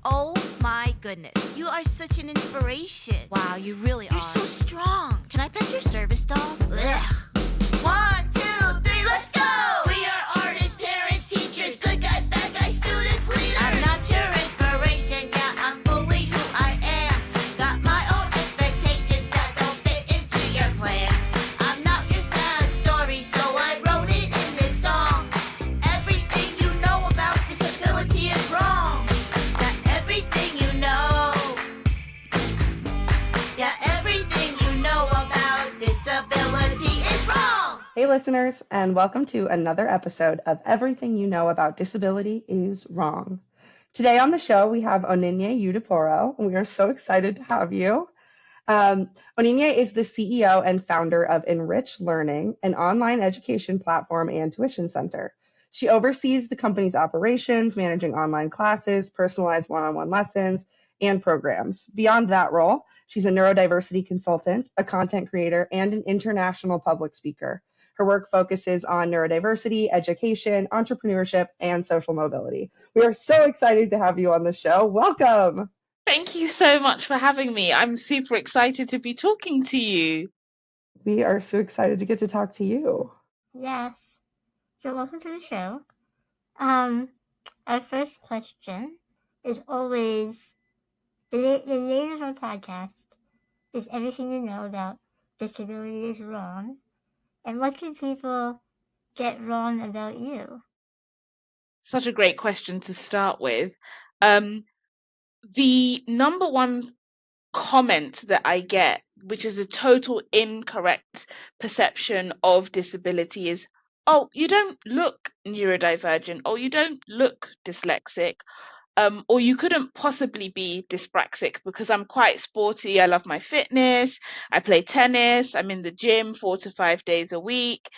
Oh my goodness, you are such an inspiration. Wow, you really are. You're so strong. Can I pet your service dog? Ugh. 1, 2, 3, let's go! We are artists, parents, teachers, good guys, bad guys, students, leaders. I'm not your inspiration, yeah, I'm fully who I am. Got my own expectations that don't fit into your plans. I'm not your sad story, so I wrote it in this song. Everything you know about disability is wrong. Yeah, everything you know. Yeah, everything you know about disability is wrong. Hey listeners, and welcome to another episode of Everything You Know About Disability is Wrong. Today on the show, we have Onyinye Udokporo, and we are so excited to have you. Onyinye is the CEO and founder of Enrich Learning, an online education platform and tuition center. She oversees the company's operations, managing online classes, personalized one-on-one lessons, and programs. Beyond that role, she's a neurodiversity consultant, a content creator, and an international public speaker. Her work focuses on neurodiversity, education, entrepreneurship, and social mobility. We are so excited to have you on the show. Welcome. Thank you so much for having me. I'm super excited to be talking to you. We are so excited to get to talk to you. Yes. So welcome to the show. Our first question is always the name of our podcast is Everything You Know About Disability is Wrong. And what can people get wrong about you? Such a great question to start with. The number one comment that I get, which is a total incorrect perception of disability, is, oh, you don't look neurodivergent, or you don't look dyslexic, or you couldn't possibly be dyspraxic because I'm quite sporty. I love my fitness. I play tennis. I'm in the gym 4 to 5 days a week.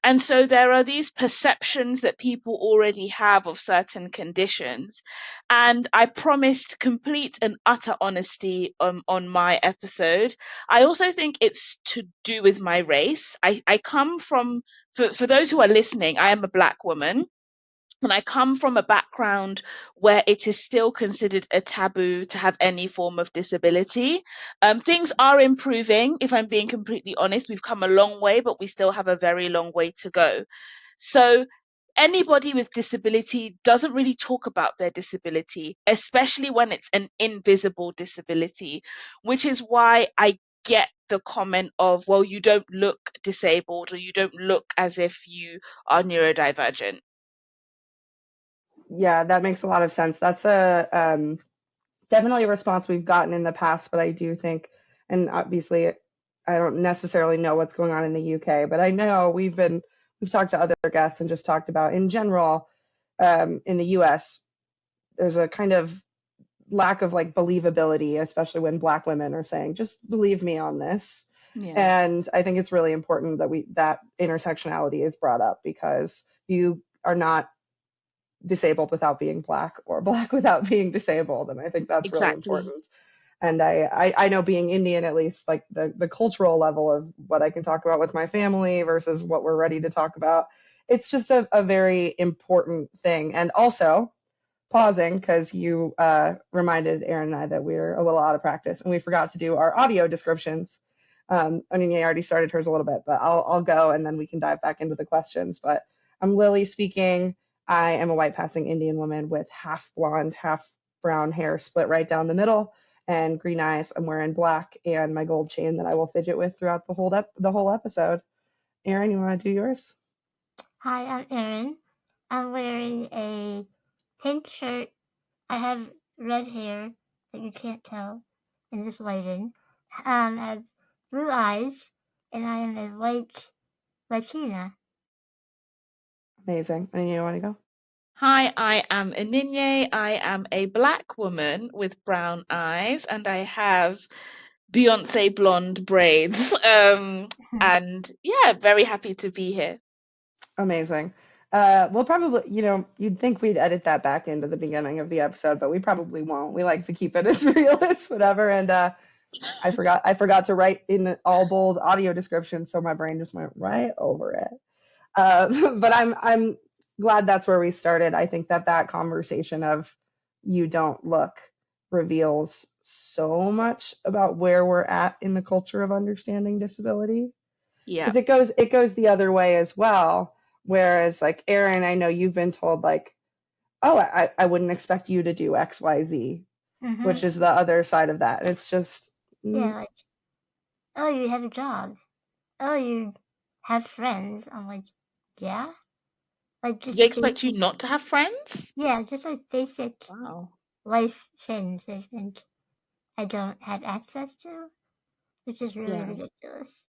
And so there are these perceptions that people already have of certain conditions. And I promised complete and utter honesty on my episode. I also think it's to do with my race. I come from, for those who are listening, I am a Black woman. And I come from a background where it is still considered a taboo to have any form of disability. Things are improving, if I'm being completely honest. We've come a long way, but we still have a very long way to go. So anybody with disability doesn't really talk about their disability, especially when it's an invisible disability, which is why I get the comment of, well, you don't look disabled, or you don't look as if you are neurodivergent. Yeah, that makes a lot of sense. That's a definitely a response we've gotten in the past, but I do think, and obviously I don't necessarily know what's going on in the UK, but I know we've talked to other guests and just talked about in general, in the US, there's a kind of lack of like believability, especially when Black women are saying, just believe me on this. Yeah. And I think it's really important that intersectionality is brought up, because you are not disabled without being Black, or Black without being disabled. And I think that's really important. And I know, being Indian, at least, like the cultural level of what I can talk about with my family versus what we're ready to talk about, it's just a very important thing. And also, pausing, because you reminded Aaron and I that we're a little out of practice and we forgot to do our audio descriptions. Onyinye already started hers a little bit, but I'll go and then we can dive back into the questions. But I'm Lily speaking. I am a white passing Indian woman with half blonde, half brown hair split right down the middle, and green eyes. I'm wearing black and my gold chain that I will fidget with throughout the whole episode. Aaron, you want to do yours? Hi, I'm Erin. I'm wearing a pink shirt. I have red hair that you can't tell in this lighting. I have blue eyes, and I am a white Latina. Amazing. And you want to go? Hi, I am Onyinye. I am a Black woman with brown eyes, and I have Beyonce blonde braids. And yeah, very happy to be here. Amazing. We'll probably, you'd think we'd edit that back into the beginning of the episode, but we probably won't. We like to keep it as real as whatever. And I forgot to write in all bold audio description, so my brain just went right over it. But I'm glad that's where we started. I think that conversation of you don't look reveals so much about where we're at in the culture of understanding disability. Yeah. Because it goes the other way as well. Whereas like Erin, I know you've been told like, oh, I wouldn't expect you to do X, Y, Z, which is the other side of that. It's just Yeah, like, oh, you have a job. Oh, you have friends. I'm like, yeah. Like Do just they expect you not to have friends? yeah, just like basic Wow. life things I think I don't have access to, which is really Yeah. ridiculous.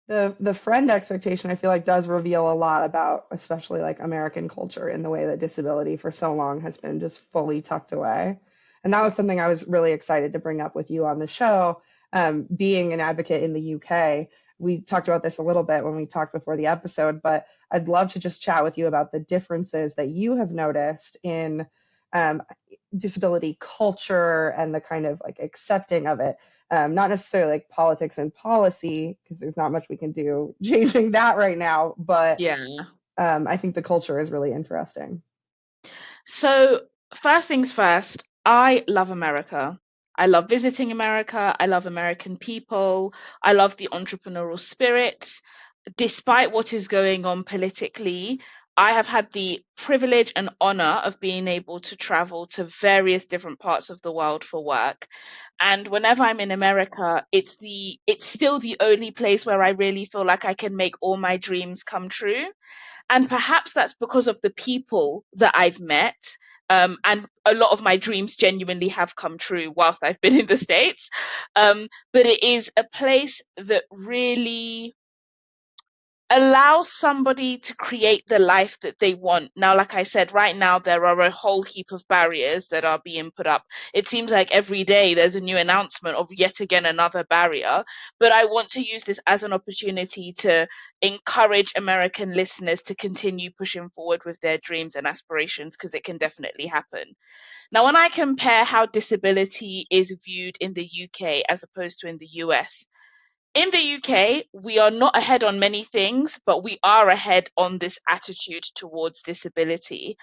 The friend expectation I feel like does reveal a lot about especially like American culture in the way that disability for so long has been just fully tucked away. And that was something I was really excited to bring up with you on the show. Being an advocate in the UK, we talked about this a little bit when we talked before the episode, but I'd love to just chat with you about the differences that you have noticed in um, disability culture and the kind of like accepting of it. Not necessarily like politics and policy, because there's not much we can do changing that right now, but Yeah. I think the culture is really interesting. So, first things first, I love America. I love visiting America. I love American people. I love the entrepreneurial spirit. Despite what is going on politically, I have had the privilege and honor of being able to travel to various different parts of the world for work. And whenever I'm in America, it's still the only place where I really feel like I can make all my dreams come true. And perhaps that's because of the people that I've met. And a lot of my dreams genuinely have come true whilst I've been in the States. But it is a place that really allows somebody to create the life that they want. Now, like I said, right now there are a whole heap of barriers that are being put up. It seems like every day there's a new announcement of yet again another barrier. But I want to use this as an opportunity to encourage American listeners to continue pushing forward with their dreams and aspirations, because it can definitely happen. Now, when I compare how disability is viewed in the UK as opposed to in the US, in the UK, we are not ahead on many things, but we are ahead on this attitude towards disability.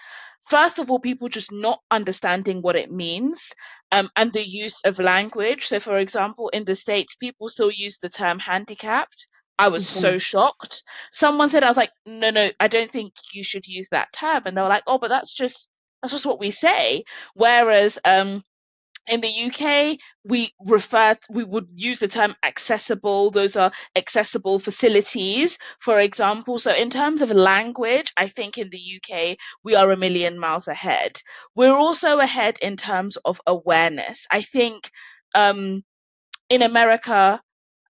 First of all, people just not understanding what it means, and the use of language. So, for example, in the States, people still use the term handicapped. I was so shocked. Someone said, I was like, no, no, I don't think you should use that term. And they were like, oh, but that's just what we say. Whereas, in the UK, we would use the term accessible. Those are accessible facilities, for example. So in terms of language, I think in the UK, we are a million miles ahead. We're also ahead in terms of awareness. I think in America,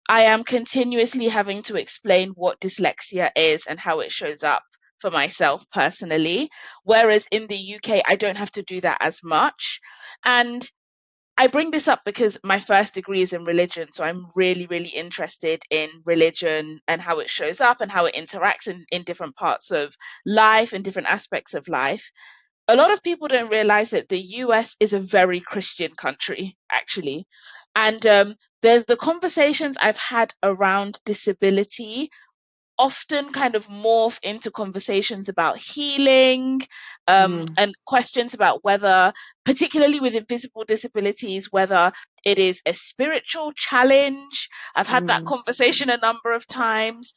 I am continuously having to explain what dyslexia is and how it shows up for myself personally. Whereas in the UK, I don't have to do that as much. And I bring this up because my first degree is in religion, so I'm really, really interested in religion and how it shows up and how it interacts in different parts of life and different aspects of life. A lot of people don't realize that the US is a very Christian country, actually. And there's the conversations I've had around disability often kind of morph into conversations about healing, and questions about whether, particularly with invisible disabilities, whether it is a spiritual challenge. I've had that conversation a number of times,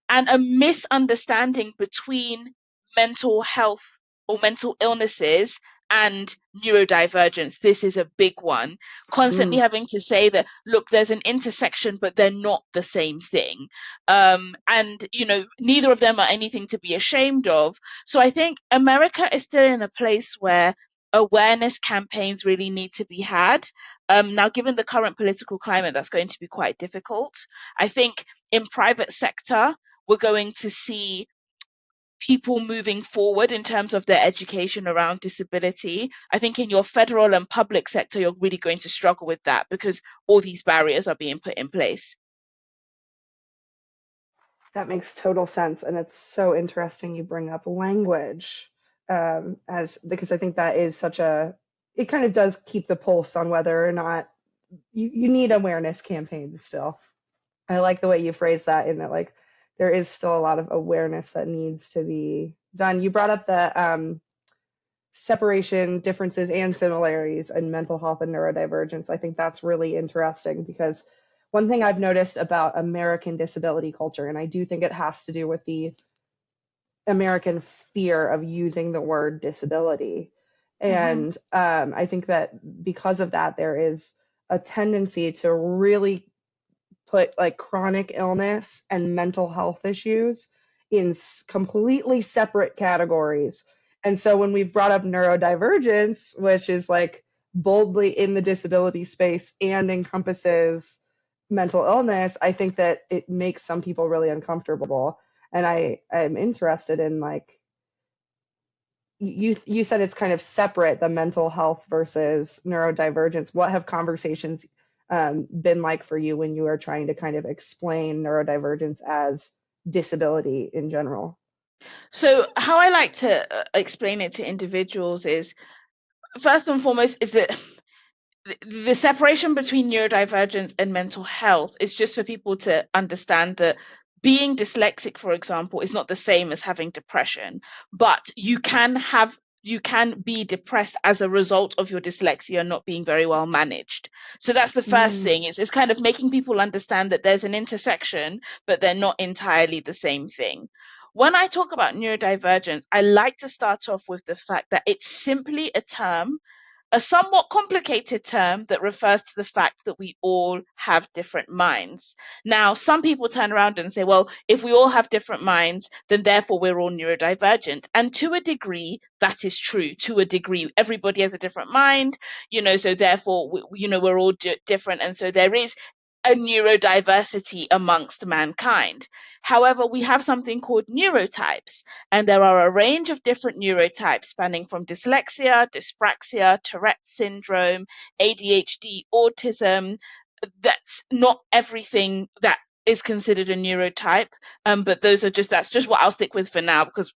and a misunderstanding between mental health or mental illnesses and neurodivergence. This is a big one. Constantly having to say that, look, there's an intersection, but they're not the same thing. And neither of them are anything to be ashamed of. So I think America is still in a place where awareness campaigns really need to be had. Now, given the current political climate, that's going to be quite difficult. I think in private sector, we're going to see people moving forward in terms of their education around disability. I think in your federal and public sector, you're really going to struggle with that because all these barriers are being put in place. That makes total sense, and it's so interesting you bring up language, as because I think that is it kind of does keep the pulse on whether or not you need awareness campaigns still. I like the way you phrase that, in that like there is still a lot of awareness that needs to be done. You brought up separation, differences, and similarities in mental health and neurodivergence. I think that's really interesting, because one thing I've noticed about American disability culture, and I do think it has to do with the American fear of using the word disability. And I think that because of that, there is a tendency to really put like chronic illness and mental health issues in completely separate categories. And so when we've brought up neurodivergence, which is like boldly in the disability space and encompasses mental illness, I think that it makes some people really uncomfortable. And I am interested in, like, you said it's kind of separate, the mental health versus neurodivergence. What have conversations been like for you when you are trying to kind of explain neurodivergence as disability in general? So how I like to explain it to individuals is, first and foremost, is that the separation between neurodivergence and mental health is just for people to understand that being dyslexic, for example, is not the same as having depression, but you can be depressed as a result of your dyslexia not being very well managed. So that's the first thing. It's kind of making people understand that there's an intersection, but they're not entirely the same thing. When I talk about neurodivergence, I like to start off with the fact that it's simply a somewhat complicated term that refers to the fact that we all have different minds. Now, some people turn around and say, well, if we all have different minds, then therefore we're all neurodivergent. And to a degree, that is true. To a degree, everybody has a different mind, so therefore, we're all different. And so there is a neurodiversity amongst mankind. However, we have something called neurotypes, and there are a range of different neurotypes spanning from dyslexia, dyspraxia, Tourette's syndrome, ADHD, autism. That's not everything that is considered a neurotype, but that's just what I'll stick with for now, because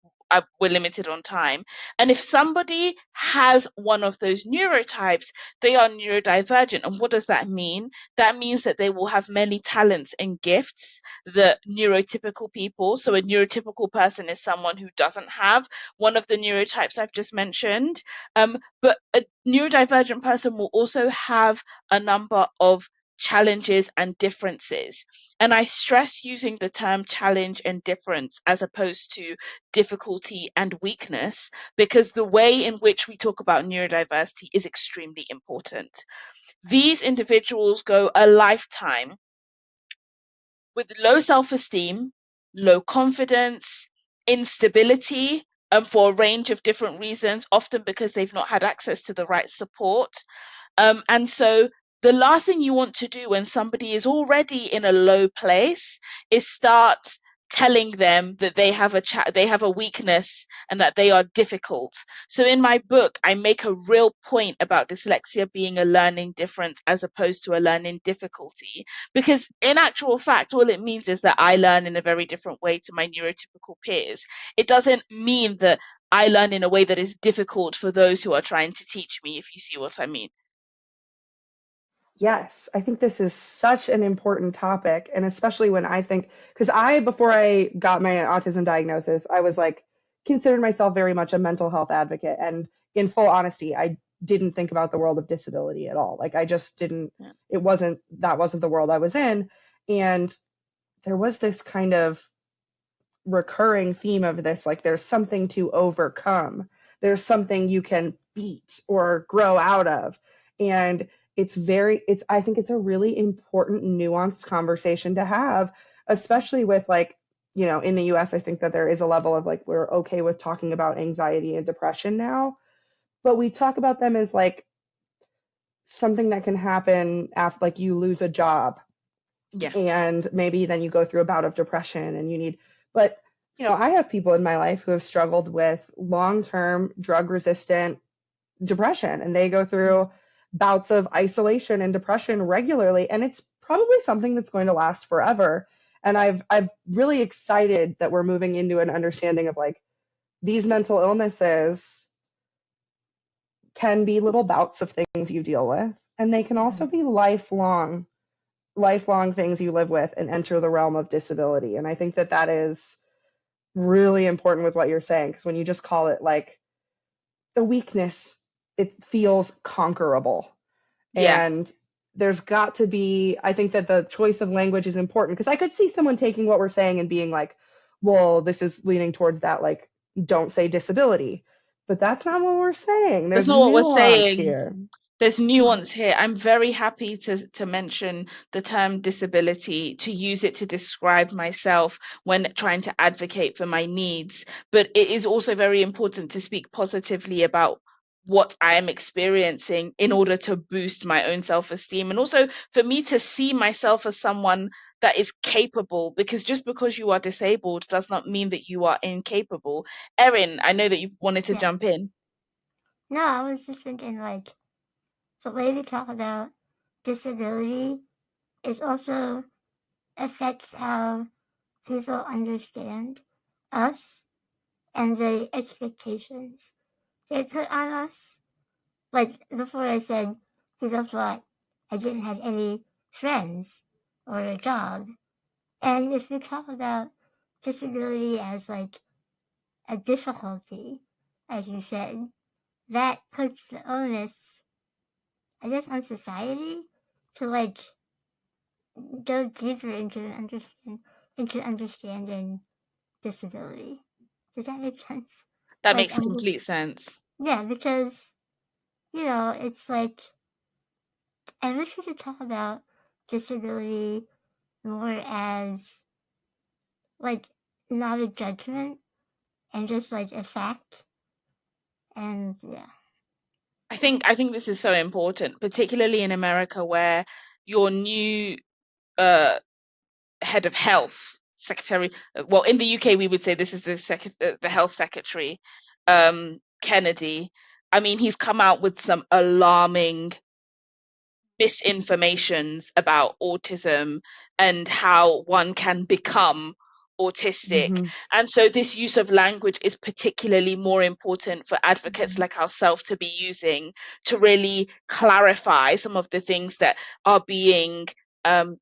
we're limited on time. And if somebody has one of those neurotypes, they are neurodivergent. And what does that mean? That means that they will have many talents and gifts that neurotypical people. So a neurotypical person is someone who doesn't have one of the neurotypes I've just mentioned. But a neurodivergent person will also have a number of challenges and differences. And I stress using the term challenge and difference as opposed to difficulty and weakness, because the way in which we talk about neurodiversity is extremely important. These individuals go a lifetime with low self-esteem, low confidence, instability, for a range of different reasons, often because they've not had access to the right support. And so the last thing you want to do when somebody is already in a low place is start telling them that they have a weakness and that they are difficult. So in my book, I make a real point about dyslexia being a learning difference as opposed to a learning difficulty, because in actual fact, all it means is that I learn in a very different way to my neurotypical peers. It doesn't mean that I learn in a way that is difficult for those who are trying to teach me, if you see what I mean. Yes, I think this is such an important topic. And especially when I think, because before I got my autism diagnosis, I was like, considered myself very much a mental health advocate. And in full honesty, I didn't think about the world of disability at all. Like, I just didn't, that wasn't the world I was in. And there was this kind of recurring theme of this, like, there's something to overcome. There's something you can beat or grow out of. And I think it's a really important, nuanced conversation to have, especially with, like, in the US, I think that there is a level of, like, we're okay with talking about anxiety and depression now, but we talk about them as like something that can happen after, like, you lose a job. Yeah. And maybe then you go through a bout of depression and but I have people in my life who have struggled with long-term drug-resistant depression, and they go through bouts of isolation and depression regularly, and it's probably something that's going to last forever. And I'm really excited that we're moving into an understanding of, like, these mental illnesses can be little bouts of things you deal with, and they can also be lifelong things you live with and enter the realm of disability. And I think that is really important with what you're saying, because when you just call it, like, a weakness, it feels conquerable. Yeah. And there's got to be, I think that the choice of language is important, because I could see someone taking what we're saying and being like, well, this is leaning towards that, like, don't say disability. But that's not what we're saying. That's There's not what we're nuance saying. here. There's nuance here. I'm very happy to mention the term disability, to use it to describe myself when trying to advocate for my needs. But it is also very important to speak positively about what I am experiencing in order to boost my own self-esteem, and also for me to see myself as someone that is capable, because just because you are disabled does not mean that you are incapable. Erin, I know that you wanted to Yeah. jump in. No, I was just thinking, like, the way we talk about disability is also affects how people understand us and the expectations they put on us. Like, before I said, people thought I didn't have any friends or a job. And if we talk about disability as like a difficulty, as you said, that puts the onus, I guess, on society to like go deeper into understanding disability. Does that make sense? That Like, makes complete sense. yeah, because it's like, I wish we could talk about disability more as like not a judgment and just like a fact. And yeah. I think this is so important, particularly in America, where your new head of health secretary, well, in the UK we would say this is the health secretary, Kennedy. I mean, he's come out with some alarming misinformations about autism and how one can become autistic. Mm-hmm. And so this use of language is particularly more important for advocates Mm-hmm. like ourselves to be using, to really clarify some of the things that are being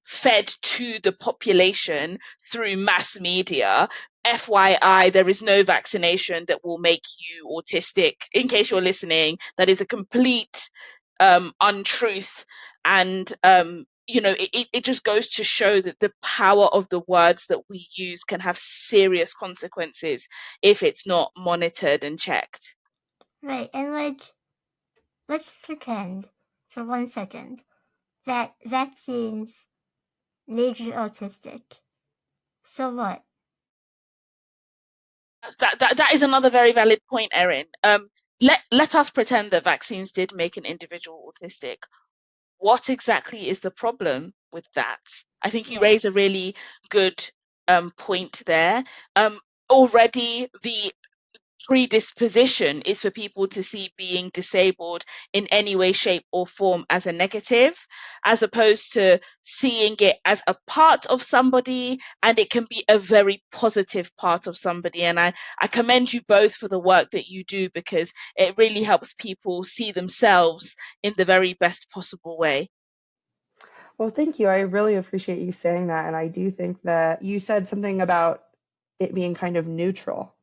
fed to the population through mass media. FYI, there is no vaccination that will make you autistic. In case you're listening, that is a complete untruth. And it just goes to show that the power of the words that we use can have serious consequences if it's not monitored and checked. Right. And like, let's pretend for 1 second that vaccines made you autistic. So what? That is another very valid point, Erin. Let us pretend that vaccines did make an individual autistic. What exactly is the problem with that? I think you Right. raise a really good point there. Already the predisposition is for people to see being disabled in any way, shape, or form as a negative, as opposed to seeing it as a part of somebody, and it can be a very positive part of somebody. And I commend you both for the work that you do, because it really helps people see themselves in the very best possible way. Well, thank you. I really appreciate you saying that. And I do think that you said something about it being kind of neutral.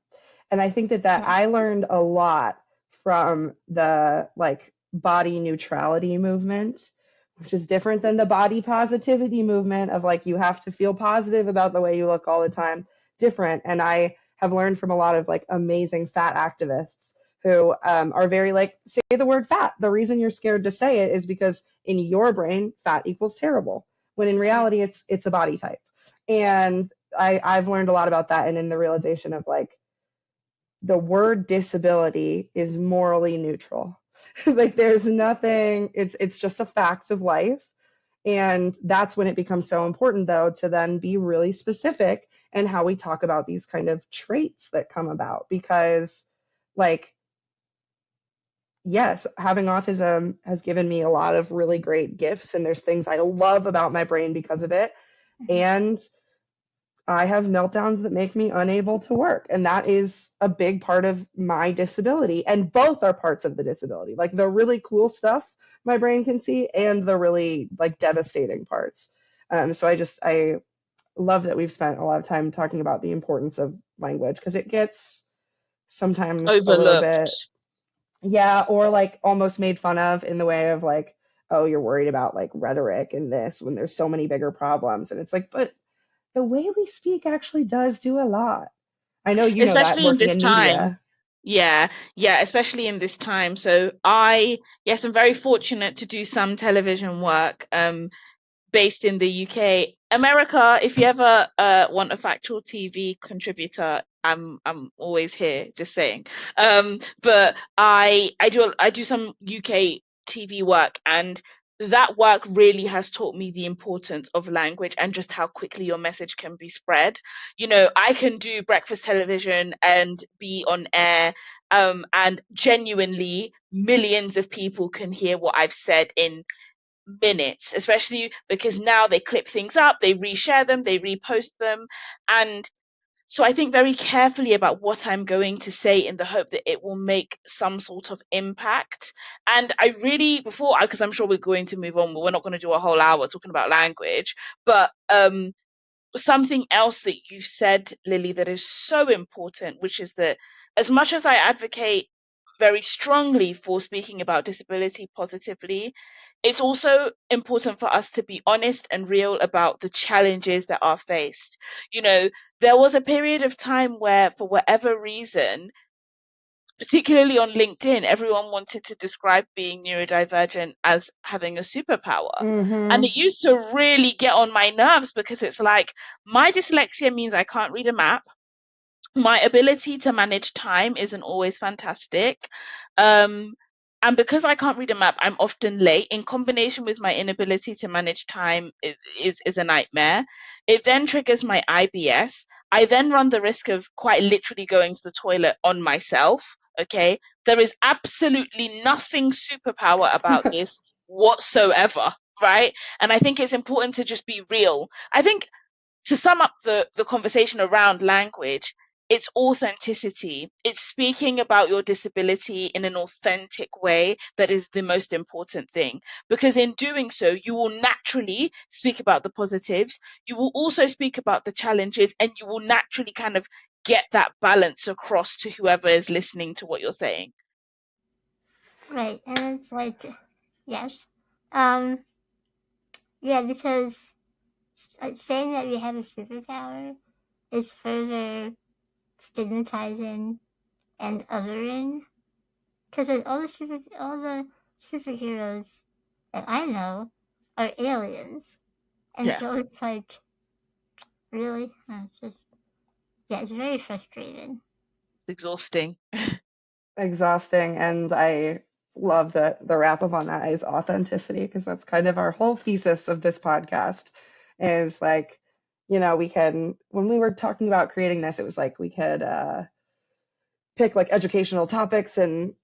And I think that I learned a lot from the like body neutrality movement, which is different than the body positivity movement of like you have to feel positive about the way you look all the time. Different. And I have learned from a lot of like amazing fat activists who are very like, say the word fat. The reason you're scared to say it is because in your brain, fat equals terrible, when in reality it's a body type. And I've learned a lot about that, and in the realization of like the word disability is morally neutral. Like there's nothing, it's just a fact of life. And that's when it becomes so important, though, to then be really specific in how we talk about these kind of traits that come about. Because, like, yes, having autism has given me a lot of really great gifts, and there's things I love about my brain because of it. And I have meltdowns that make me unable to work. And that is a big part of my disability. And both are parts of the disability, like the really cool stuff my brain can see and the really like devastating parts. So I love that we've spent a lot of time talking about the importance of language, because it gets sometimes a little bit, Overlooked. Yeah, or like almost made fun of in the way of like, oh, you're worried about like rhetoric and this when there's so many bigger problems. And it's like, but the way we speak actually does do a lot. I know you know that Especially in working this in time. media. Yeah, yeah, especially in this time. So yes, I'm very fortunate to do some television work. Based in the UK. America, if you ever want a factual TV contributor, I'm always here, just saying. But I do some UK TV work, and that work really has taught me the importance of language and just how quickly your message can be spread. You know, I can do breakfast television and be on air, and genuinely millions of people can hear what I've said in minutes, especially because now they clip things up, they reshare them, they repost them. And so I think very carefully about what I'm going to say in the hope that it will make some sort of impact. And I really, because I'm sure we're going to move on, we're not going to do a whole hour talking about language, but something else that you've said, Lily, that is so important, which is that as much as I advocate very strongly for speaking about disability positively, it's also important for us to be honest and real about the challenges that are faced. You know, there was a period of time where, for whatever reason, particularly on LinkedIn, everyone wanted to describe being neurodivergent as having a superpower. And Mm-hmm. it used to really get on my nerves because it's like, my dyslexia means I can't read a map. My ability to manage time isn't always fantastic. Um, and because I can't read a map, I'm often late. In combination with my inability to manage time is a nightmare. It then triggers my IBS. I then run the risk of quite literally going to the toilet on myself. Okay. There is absolutely nothing superpower about this whatsoever. Right. And I think it's important to just be real. I think to sum up the conversation around language, it's authenticity. It's speaking about your disability in an authentic way that is the most important thing. Because in doing so, you will naturally speak about the positives, you will also speak about the challenges, and you will naturally kind of get that balance across to whoever is listening to what you're saying. Right, and it's like, yes, um, yeah, because saying that we have a superpower is further stigmatizing and othering. Because all the superheroes that I know are aliens, and Yeah, so it's like, really, just yeah, it's very frustrating. exhausting. Exhausting. And I love that the wrap up on that is authenticity, because that's kind of our whole thesis of this podcast is like, we can, when we were talking about creating this, it was like we could pick like educational topics and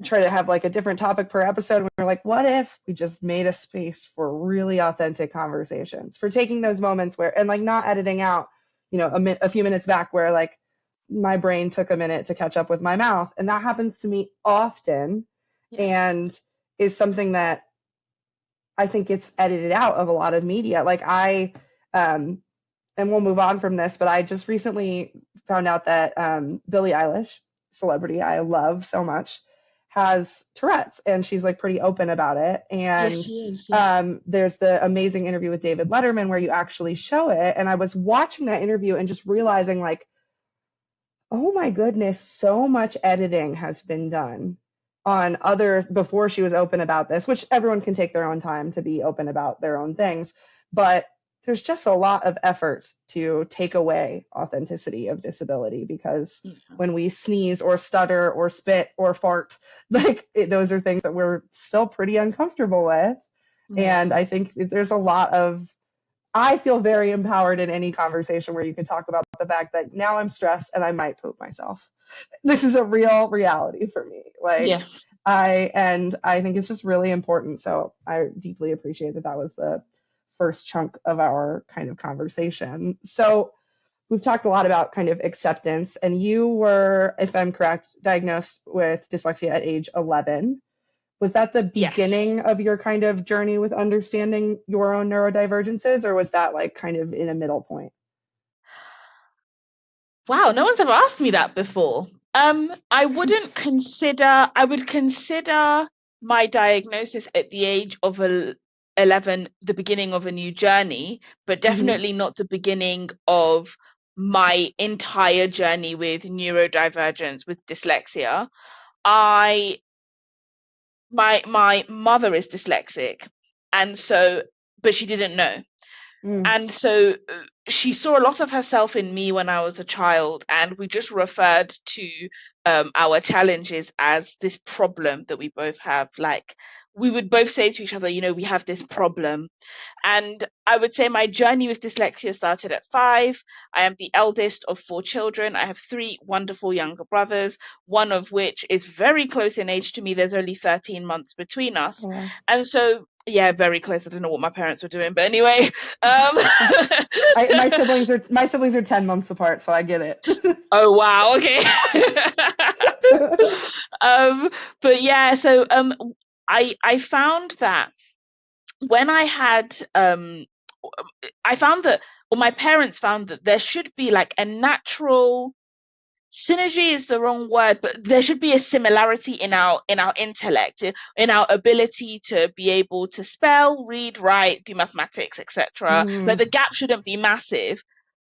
try to have like a different topic per episode. And we're like, what if we just made a space for really authentic conversations, for taking those moments where, and like not editing out, a few minutes back where like my brain took a minute to catch up with my mouth. And that happens to me often, Yeah. and is something that I think gets edited out of a lot of media. Like and we'll move on from this, but I just recently found out that Billie Eilish, celebrity I love so much, has Tourette's, and she's like pretty open about it. Yes, And she is. Yeah. there's the amazing interview with David Letterman where you actually show it. And I was watching that interview and just realizing like, oh my goodness, so much editing has been done on before she was open about this, which everyone can take their own time to be open about their own things. But there's just a lot of effort to take away authenticity of disability, because when we sneeze or stutter or spit or fart, like those are things that we're still pretty uncomfortable with. Yeah. And I think there's I feel very empowered in any conversation where you can talk about the fact that now I'm stressed and I might poop myself. This is a real reality for me. Like, Yeah. I think it's just really important. So I deeply appreciate that was the first chunk of our kind of conversation. So we've talked a lot about kind of acceptance, and you were, if I'm correct, diagnosed with dyslexia at age 11. Was that the beginning of your kind of journey with understanding your own neurodivergences, or was that like kind of in a middle point? Wow, no one's ever asked me that before. I would consider my diagnosis at the age of 11 the beginning of a new journey, but definitely not the beginning of my entire journey with neurodivergence, with dyslexia. My mother is dyslexic, and so, but she didn't know. And so she saw a lot of herself in me when I was a child, and we just referred to our challenges as this problem that we both have. Like, we would both say to each other, we have this problem. And I would say my journey with dyslexia started at 5. I am the eldest of 4 children. I have 3 wonderful younger brothers, one of which is very close in age to me. There's only 13 months between us. Wow. And so, yeah, very close. I don't know what my parents were doing, but anyway. My siblings are 10 months apart, so I get it. Oh, wow. Okay. But yeah, so I found that when I had my parents found that there should be like a natural synergy is the wrong word, but there should be a similarity in our intellect, in our ability to be able to spell, read, write, do mathematics, etc. Like the gap shouldn't be massive,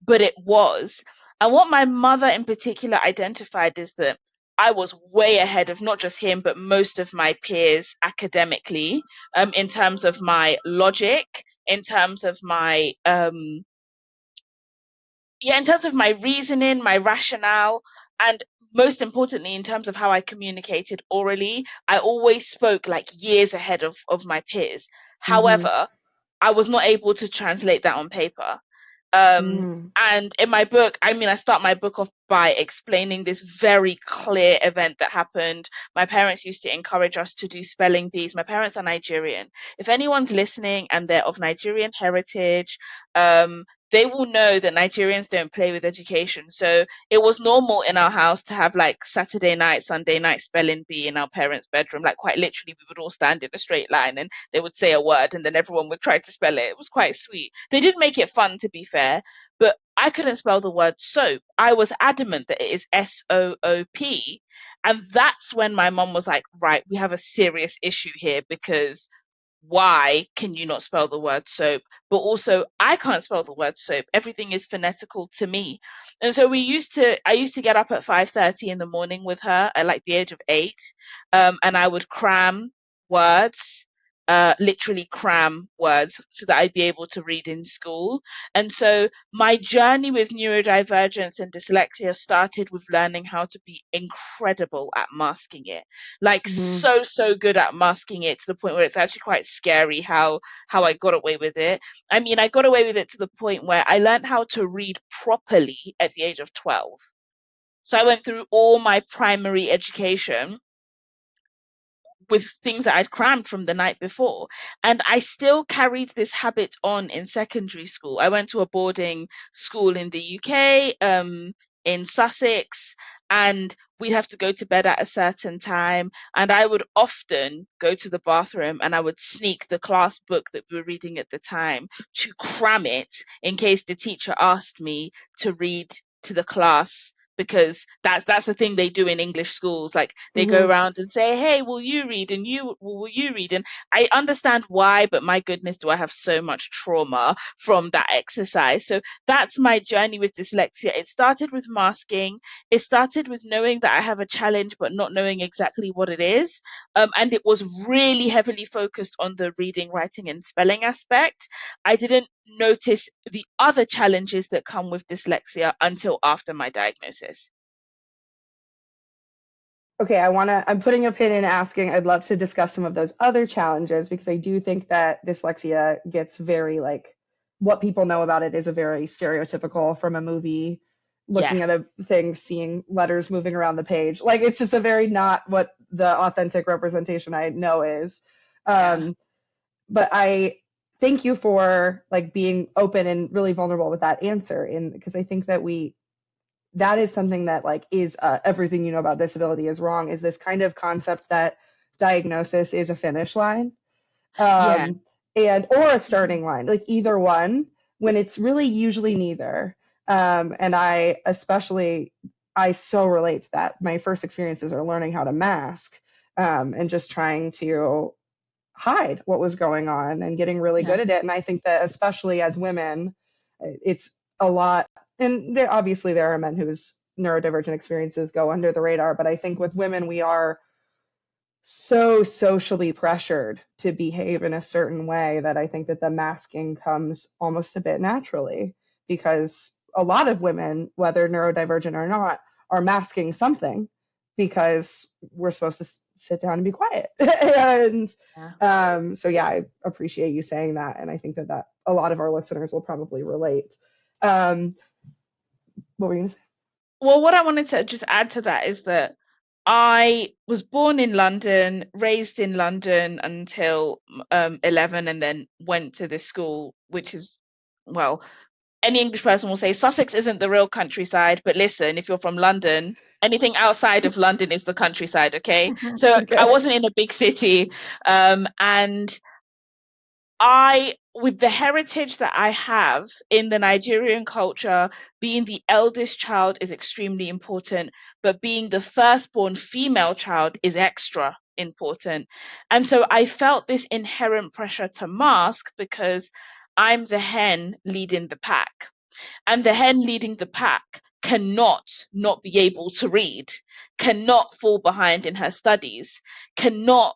but it was. And what my mother in particular identified is that I was way ahead of not just him, but most of my peers academically, in terms of my logic, in terms of my in terms of my reasoning, my rationale, and most importantly, in terms of how I communicated orally. I always spoke like years ahead of my peers. However, I was not able to translate that on paper. And in my book, I start my book off by explaining this very clear event that happened. My parents used to encourage us to do spelling bees. My parents are Nigerian. If anyone's listening and they're of Nigerian heritage, they will know that Nigerians don't play with education. So it was normal in our house to have like Saturday night, Sunday night spelling bee in our parents' bedroom. Like quite literally, we would all stand in a straight line and they would say a word and then everyone would try to spell it. It was quite sweet. They did make it fun, to be fair, but I couldn't spell the word soap. I was adamant that it is SOOP. And that's when my mom was like, right, we have a serious issue here, because why can you not spell the word soap? But also, I can't spell the word soap. Everything is phonetical to me. And so I used to get up at 5:30 in the morning with her at like the age of 8, and I would cram words, literally cram words, so that I'd be able to read in school. And so my journey with neurodivergence and dyslexia started with learning how to be incredible at masking it. Like so good at masking it, to the point where it's actually quite scary how I got away with it. I got away with it to the point where I learned how to read properly at the age of 12. So I went through all my primary education with things that I'd crammed from the night before. And I still carried this habit on in secondary school. I went to a boarding school in the UK, in Sussex, and we'd have to go to bed at a certain time. And I would often go to the bathroom and I would sneak the class book that we were reading at the time to cram it in case the teacher asked me to read to the class, because that's the thing they do in English schools. Like they go around and say, hey, will you read, and will you read? And I understand why, but my goodness, do I have so much trauma from that exercise. So that's my journey with dyslexia. It started with masking. It started with knowing that I have a challenge but not knowing exactly what it is, and it was really heavily focused on the reading, writing and spelling aspect. I didn't notice the other challenges that come with dyslexia until after my diagnosis. Okay, I'm putting a pin in asking, I'd love to discuss some of those other challenges, because I do think that dyslexia gets very, like, what people know about it is a very stereotypical from a movie, looking at a thing, seeing letters moving around the page. Like, it's just a very not what the authentic representation I know is. But I thank you for like being open and really vulnerable with that answer, because I think that that is something that like is everything you know about disability is wrong, is this kind of concept that diagnosis is a finish line, and or a starting line, like either one, when it's really usually neither. And I especially I so relate to that. My first experiences are learning how to mask, and just trying to hide what was going on and getting really good at it. And I think that especially as women, it's a lot. And obviously there are men whose neurodivergent experiences go under the radar, but I think with women, we are so socially pressured to behave in a certain way that I think that the masking comes almost a bit naturally, because a lot of women, whether neurodivergent or not, are masking something because we're supposed to sit down and be quiet. And so yeah, I appreciate you saying that, and I think that a lot of our listeners will probably relate. What were you gonna say? Well, what I wanted to just add to that is that I was born in London, raised in London until 11, and then went to this school, which is, well, any English person will say Sussex isn't the real countryside, but listen, if you're from London, anything outside of London is the countryside, okay? So Okay. I wasn't in a big city, and with the heritage that I have in the Nigerian culture, being the eldest child is extremely important, but being the firstborn female child is extra important. And so I felt this inherent pressure to mask because I'm the hen leading the pack. And the hen leading the pack cannot not be able to read, cannot fall behind in her studies, cannot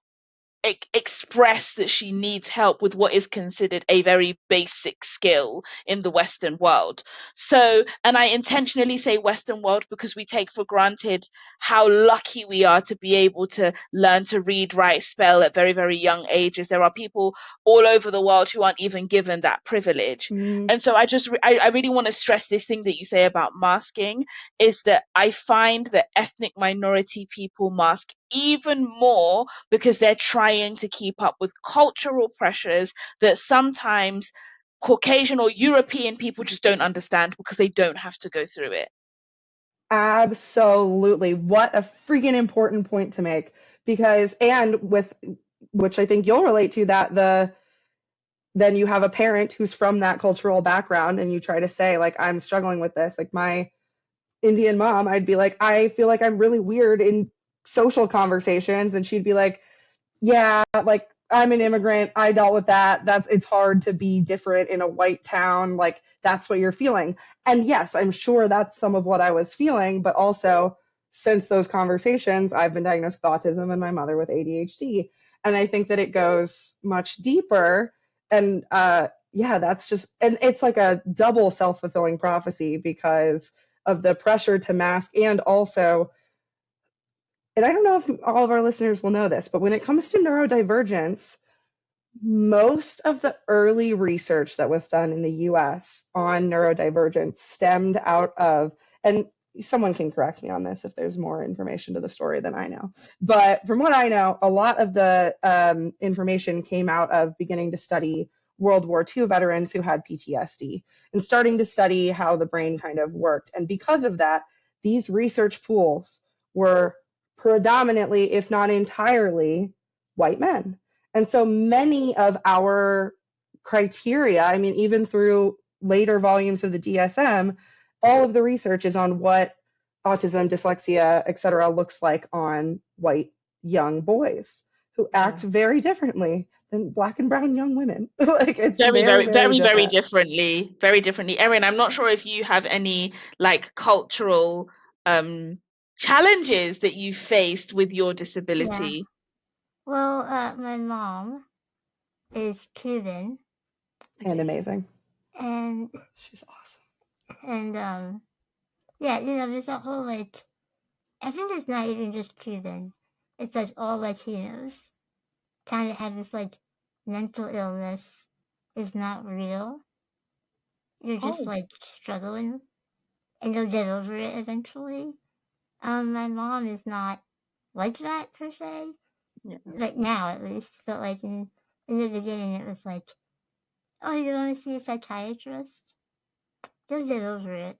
express that she needs help with what is considered a very basic skill in the Western world. So, and I intentionally say Western world because we take for granted how lucky we are to be able to learn to read, write, spell at very, very young ages. There are people all over the world who aren't even given that privilege. And so I really want to stress this thing that you say about masking, is that I find that ethnic minority people mask even more because they're trying to keep up with cultural pressures that sometimes Caucasian or European people just don't understand because they don't have to go through it. Absolutely. What a freaking important point to make. Because, and with, which I think you'll relate to, that then you have a parent who's from that cultural background and you try to say, like, I'm struggling with this. Like my Indian mom, I'd be like, I feel like I'm really weird in social conversations. And she'd be like, yeah, like I'm an immigrant. I dealt with that. It's hard to be different in a white town. Like that's what you're feeling. And yes, I'm sure that's some of what I was feeling, but also since those conversations, I've been diagnosed with autism and my mother with ADHD. And I think that it goes much deeper. And yeah, that's just, and it's like a double self-fulfilling prophecy because of the pressure to mask, and also, and I don't know if all of our listeners will know this, but when it comes to neurodivergence, most of the early research that was done in the US on neurodivergence stemmed out of, and someone can correct me on this if there's more information to the story than I know, but from what I know, a lot of the information came out of beginning to study World War II veterans who had PTSD and starting to study how the brain kind of worked. And because of that, these research pools were predominantly, if not entirely, white men. And so many of our criteria, I mean, even through later volumes of the DSM, all of the research is on what autism, dyslexia, et cetera, looks like on white young boys who act very differently than Black and brown young women. Like it's very differently. Very differently. Erin, I'm not sure if you have any like cultural challenges that you faced with your disability. Yeah. Well, my mom is Cuban. And amazing. And she's awesome. And yeah, there's a whole like, I think it's not even just Cuban. It's like all Latinos kind of have this like mental illness is not real. You're just like struggling and you'll get over it eventually. My mom is not like that per se. Yeah. Right now, at least, but like in the beginning, it was like, oh, you want to see a psychiatrist? You'll get over it,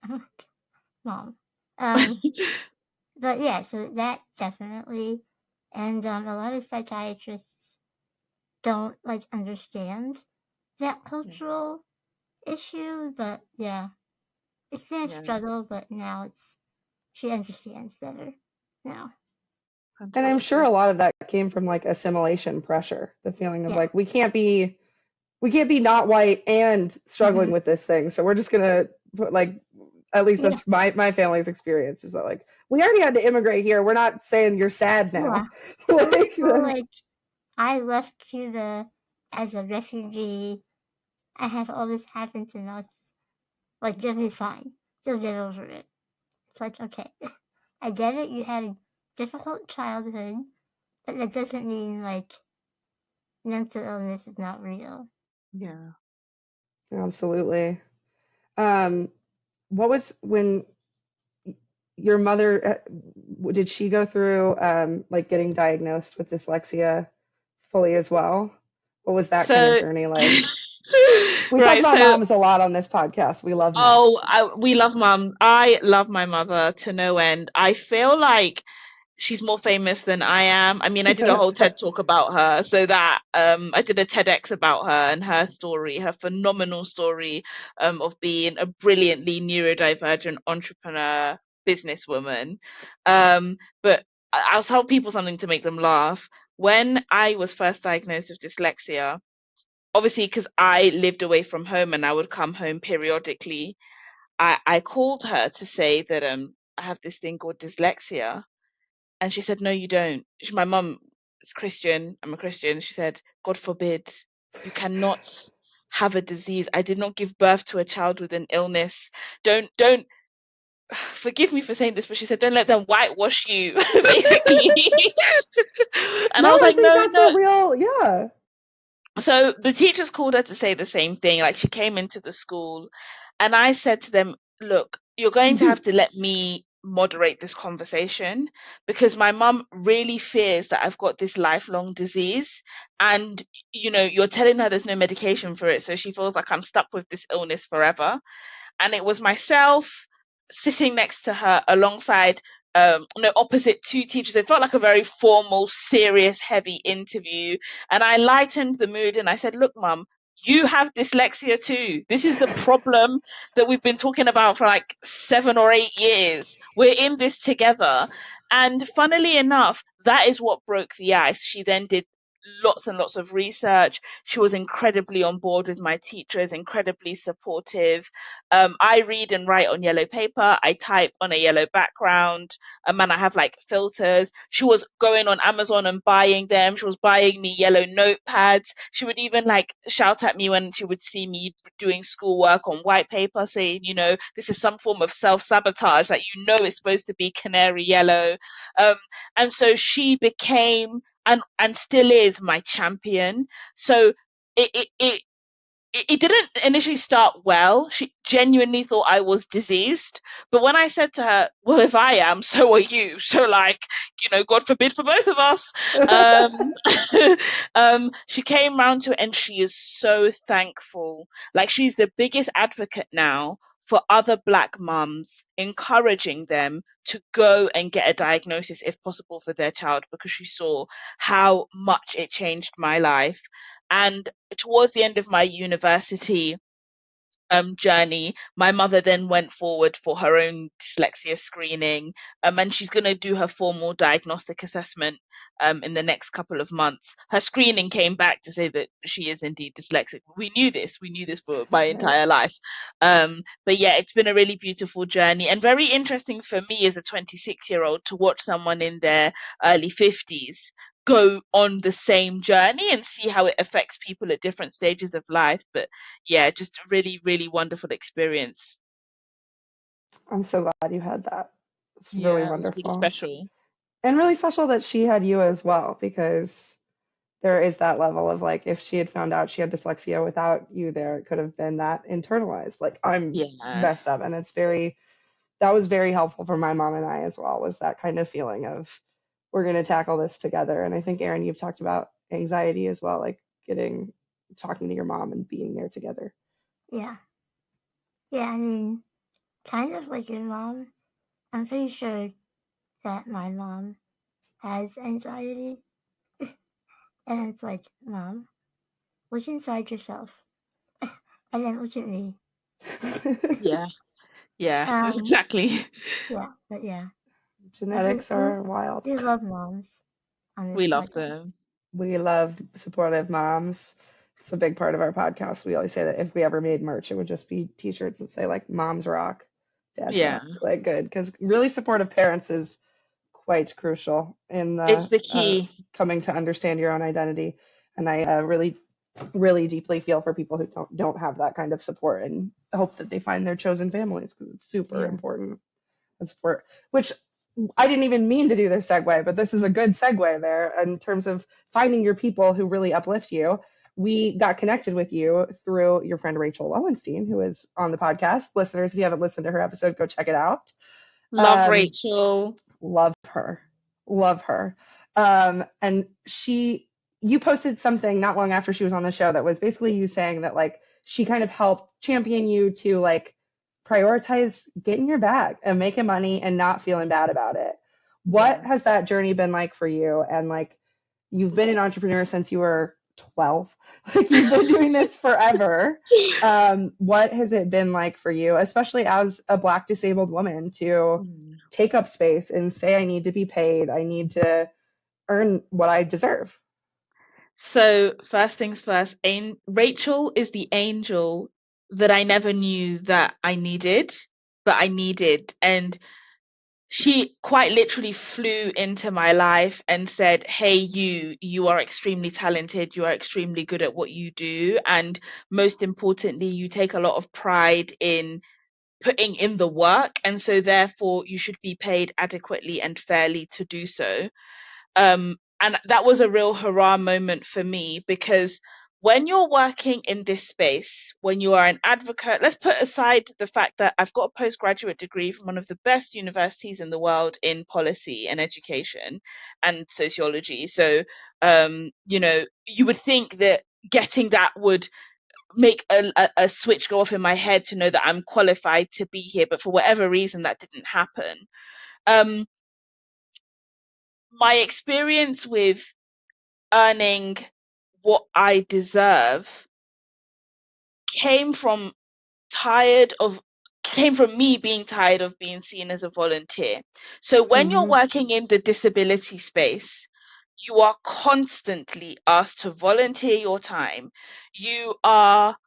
Mom. But yeah, so that definitely, and a lot of psychiatrists don't like understand that cultural issue. But yeah, it's been a struggle, but now she understands better now. And I'm sure a lot of that came from like assimilation pressure, the feeling of like we can't be not white and struggling with this thing. So we're just gonna put like, at least that's my family's experience, is that like we already had to immigrate here. We're not saying you're sad now. Like I left Cuba as a refugee. I had all this happen to us. Like, you'll be fine. You'll get over it. It's like, okay, I get it. You had a difficult childhood, but that doesn't mean like mental illness is not real. Yeah. Absolutely. What was when your mother, did she go through like getting diagnosed with dyslexia fully as well? What was that kind of journey like? We talk about moms a lot on this podcast. We love moms. We love mom. I love my mother to no end. I feel like she's more famous than I am. I mean, I did a whole TED talk about her, so that I did a TEDx about her and her story, her phenomenal story of being a brilliantly neurodivergent entrepreneur, businesswoman. But I'll tell people something to make them laugh. When I was first diagnosed with dyslexia, obviously because I lived away from home and I would come home periodically, I called her to say that I have this thing called dyslexia. And she said, no, you don't. My mum is Christian. I'm a Christian. She said, God forbid, you cannot have a disease. I did not give birth to a child with an illness. Don't, forgive me for saying this, but she said, don't let them whitewash you, basically. And I was like, no, that's a real, yeah. So the teachers called her to say the same thing. Like, she came into the school and I said to them, look, you're going to have to let me moderate this conversation, because my mum really fears that I've got this lifelong disease, and you're telling her there's no medication for it, so she feels like I'm stuck with this illness forever. And it was myself sitting next to her alongside opposite two teachers. It felt like a very formal, serious, heavy interview, and I lightened the mood and I said, look, mum, you have dyslexia too. This is the problem that we've been talking about for like 7 or 8 years. We're in this together. And funnily enough, that is what broke the ice. She then did lots and lots of research. She was incredibly on board with my teachers, incredibly supportive. I read and write on yellow paper. I type on a yellow background. And I have like filters. She was going on Amazon and buying them. She was buying me yellow notepads. She would even like shout at me when she would see me doing schoolwork on white paper, saying, this is some form of self-sabotage, that it's supposed to be canary yellow. And so she became and still is my champion. So it didn't initially start well. She genuinely thought I was diseased. But when I said to her, well, if I am, so are you. So like, God forbid for both of us. She came round to it and she is so thankful. Like, she's the biggest advocate now for other Black mums, encouraging them to go and get a diagnosis if possible for their child, because she saw how much it changed my life. And towards the end of my university journey, my mother then went forward for her own dyslexia screening, and she's going to do her formal diagnostic assessment in the next couple of months. Her screening came back to say that she is indeed dyslexic. We knew this for my entire life. But yeah, it's been a really beautiful journey and very interesting for me as a 26-year-old to watch someone in their early 50s go on the same journey and see how it affects people at different stages of life. But yeah, just a really, really wonderful experience. I'm so glad you had that. It's really wonderful. It's really special. And really special that she had you as well, because there is that level of like, if she had found out she had dyslexia without you there, it could have been that internalized, like, I'm messed up. And that was very helpful for my mom and I as well, was that kind of feeling of, we're going to tackle this together. And I think, Erin, you've talked about anxiety as well, like talking to your mom and being there together. Yeah. I mean, kind of like your mom. I'm pretty sure that my mom has anxiety. And it's like, Mom, look inside yourself. And then look at me. Yeah. Yeah, Um, exactly. yeah, but yeah, Genetics are wild. we love moms on this We love podcast. them. We love supportive moms. It's a big part of our podcast. We always say that if we ever made merch, it would just be t-shirts that say like moms rock, dads Yeah, rock, like good. Because really supportive parents is quite crucial in it's the key. coming to understand your own identity. And I really, really deeply feel for people who don't have that kind of support, and hope that they find their chosen families, because it's super Yeah. important. The support, which I didn't even mean to do this segue, but this is a good segue there in terms of finding your people who really uplift you. We got connected with you through your friend Rachel Lowenstein, who is on the podcast. Listeners, if you haven't listened to her episode, go check it out. Love Rachel. Love her. Love her. And you posted something not long after she was on the show that was basically you saying that like she kind of helped champion you to like prioritize getting your bag and making money and not feeling bad about it. What has that journey been like for you? And like, you've been an entrepreneur since you were 12. Like, you've been doing this forever. What has it been like for you, especially as a Black disabled woman, to take up space and say, I need to be paid, I need to earn what I deserve? So first things first, Rachel is the angel that I never knew that I needed, but I needed. And she quite literally flew into my life and said, hey, you are extremely talented, you are extremely good at what you do, and most importantly, you take a lot of pride in putting in the work, and so therefore you should be paid adequately and fairly to do so. And that was a real hurrah moment for me, because when you're working in this space, when you are an advocate, let's put aside the fact that I've got a postgraduate degree from one of the best universities in the world in policy and education and sociology. So, you would think that getting that would make a switch go off in my head to know that I'm qualified to be here. But for whatever reason, that didn't happen. Um, my experience with earning what I deserve came from came from me being tired of being seen as a volunteer. So when you're working in the disability space, you are constantly asked to volunteer your time. You are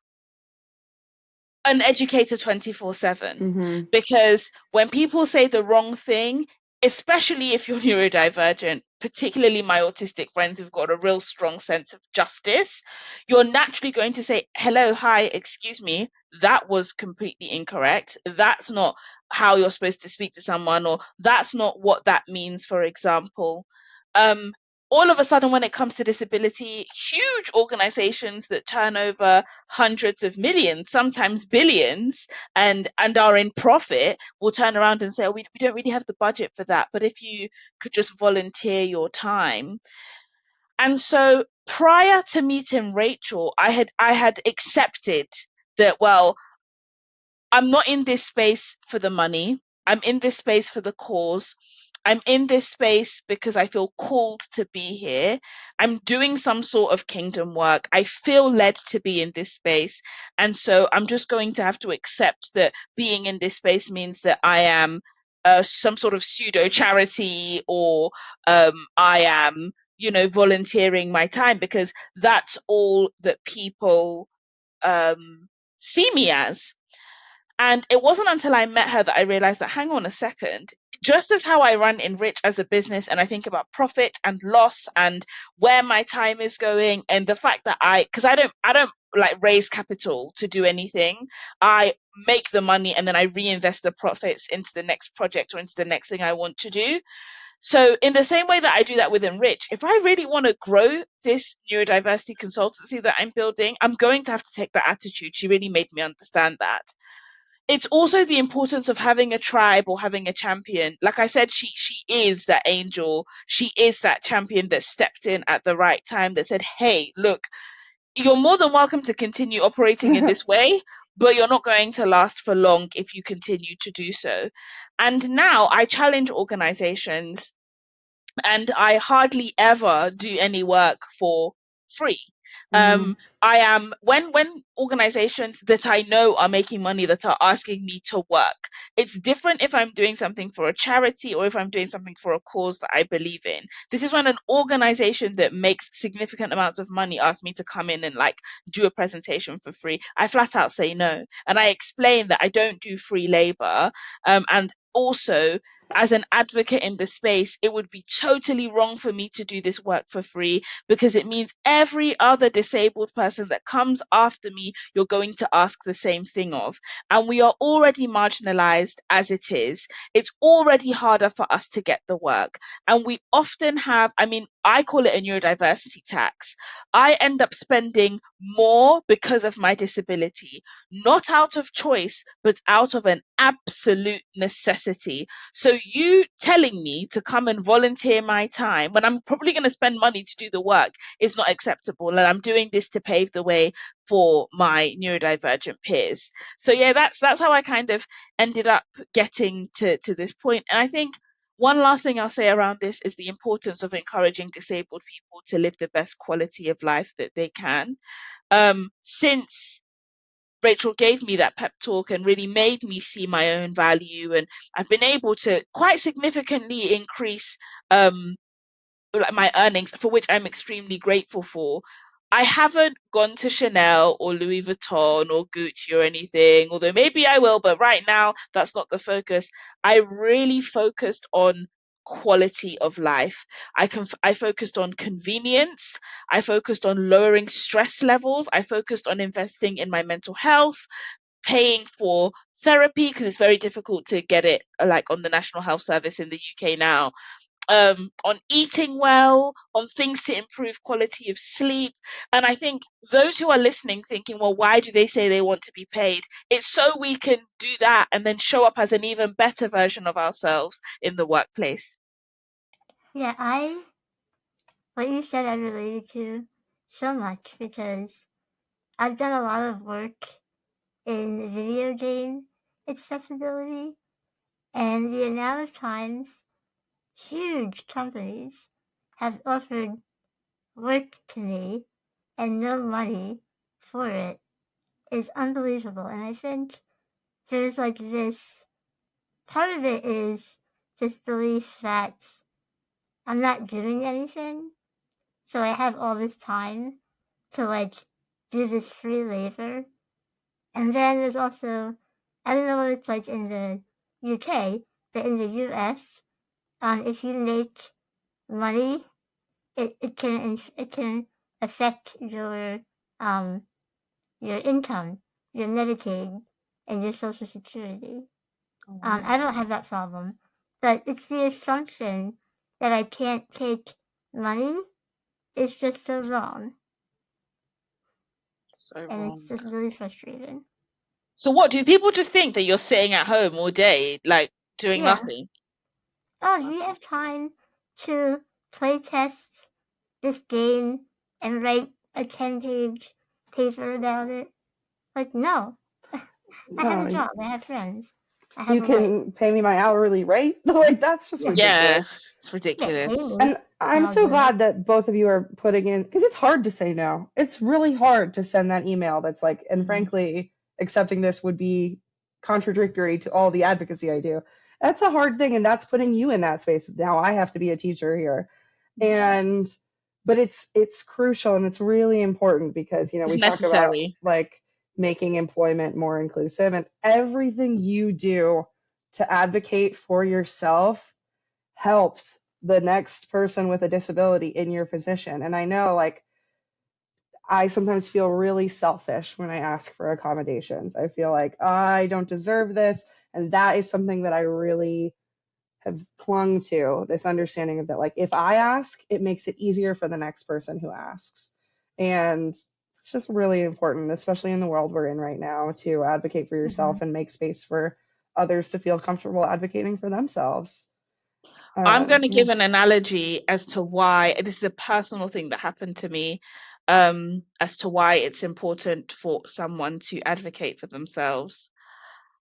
an educator 24/7, because when people say the wrong thing, especially if you're neurodivergent, particularly my autistic friends who've got a real strong sense of justice, you're naturally going to say, hello, hi, excuse me, that was completely incorrect. That's not how you're supposed to speak to someone, or that's not what that means, for example. Um, all of a sudden, when it comes to disability, huge organizations that turn over hundreds of millions, sometimes billions, and are in profit, will turn around and say, oh, we don't really have the budget for that, but if you could just volunteer your time. And so prior to meeting Rachel, I had accepted that, well, I'm not in this space for the money. I'm in this space for the cause. I'm in this space because I feel called to be here. I'm doing some sort of kingdom work. I feel led to be in this space. And so I'm just going to have to accept that being in this space means that I am some sort of pseudo charity, or I am, volunteering my time, because that's all that people see me as. And it wasn't until I met her that I realized that, hang on a second, just as how I run Enrich as a business, and I think about profit and loss and where my time is going, and the fact that because I don't like raise capital to do anything. I make the money and then I reinvest the profits into the next project or into the next thing I want to do. So in the same way that I do that with Enrich, if I really want to grow this neurodiversity consultancy that I'm building, I'm going to have to take that attitude. She really made me understand that. It's also the importance of having a tribe or having a champion. Like I said, she is that angel. She is that champion that stepped in at the right time, that said, hey, look, you're more than welcome to continue operating in this way, but you're not going to last for long if you continue to do so. And now I challenge organizations, and I hardly ever do any work for free. I am when organizations that I know are making money that are asking me to work. It's different if I'm doing something for a charity or if I'm doing something for a cause that I believe in. This is when an organization that makes significant amounts of money asks me to come in and like do a presentation for free. I flat out say no, and I explain that I don't do free labor, and also as an advocate in the space, it would be totally wrong for me to do this work for free, because it means every other disabled person that comes after me, you're going to ask the same thing of. And we are already marginalized as it is. It's already harder for us to get the work. And we often have, I mean, I call it a neurodiversity tax. I end up spending more because of my disability, not out of choice, but out of an absolute necessity. So you telling me to come and volunteer my time when I'm probably going to spend money to do the work is not acceptable. And I'm doing this to pave the way for my neurodivergent peers. So yeah, that's how I kind of ended up getting to this point. And I think one last thing I'll say around this is the importance of encouraging disabled people to live the best quality of life that they can. Since Rachel gave me that pep talk and really made me see my own value, and I've been able to quite significantly increase like my earnings, for which I'm extremely grateful for. I haven't gone to Chanel or Louis Vuitton or Gucci or anything, although maybe I will, but right now that's not the focus. I really focused on quality of life. I focused on convenience. I focused on lowering stress levels. I focused on investing in my mental health, paying for therapy because it's very difficult to get it like on the National Health Service in the UK now, on eating well, on things to improve quality of sleep. And I think those who are listening thinking, well, why do they say they want to be paid? It's so we can do that and then show up as an even better version of ourselves in the workplace. Yeah, what you said I related to so much, because I've done a lot of work in video game accessibility, and the amount of times huge companies have offered work to me and no money for it is unbelievable. And I think there's like this part of it is this belief that I'm not doing anything, so I have all this time to like do this free labor. And then there's also, I don't know what it's like in the UK, but in the US, if you make money, it can affect your income, your Medicaid, and your Social Security. I don't have that problem, but it's the assumption that I can't take money is just so wrong. So and wrong. It's just really frustrating. So what, do people just think that you're sitting at home all day, like doing nothing? Oh, do you have time to play test this game and write a 10-page paper about it? Like, no. I have a job. I have friends. I have You a can life. pay me my hourly rate. Like, that's just ridiculous. Yeah, it's Yeah, ridiculous. pay me. And I'm I'll so do it. glad that both of you are putting in, because it's hard to say no. It's really hard to send that email that's like, and frankly, accepting this would be contradictory to all the advocacy I do. That's a hard thing, and that's putting you in that space. Now I have to be a teacher here. But it's crucial, and it's really important because, It's we talk about necessary. like making employment more inclusive, and everything you do to advocate for yourself helps the next person with a disability in your position. And I know, like, I sometimes feel really selfish when I ask for accommodations. I feel like I don't deserve this. And that is something that I really have clung to, this understanding of that, like, if I ask, it makes it easier for the next person who asks. And it's just really important, especially in the world we're in right now, to advocate for yourself and make space for others to feel comfortable advocating for themselves. I'm going to give an analogy as to why this is a personal thing that happened to me, as to why it's important for someone to advocate for themselves.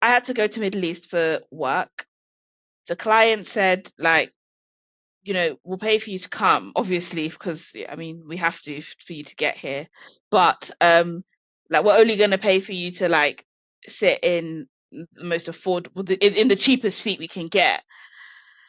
I had to go to Middle East for work. The client said, like, we'll pay for you to come, obviously, because I mean we have to for you to get here, but like we're only going to pay for you to like sit in the most affordable in the cheapest seat we can get.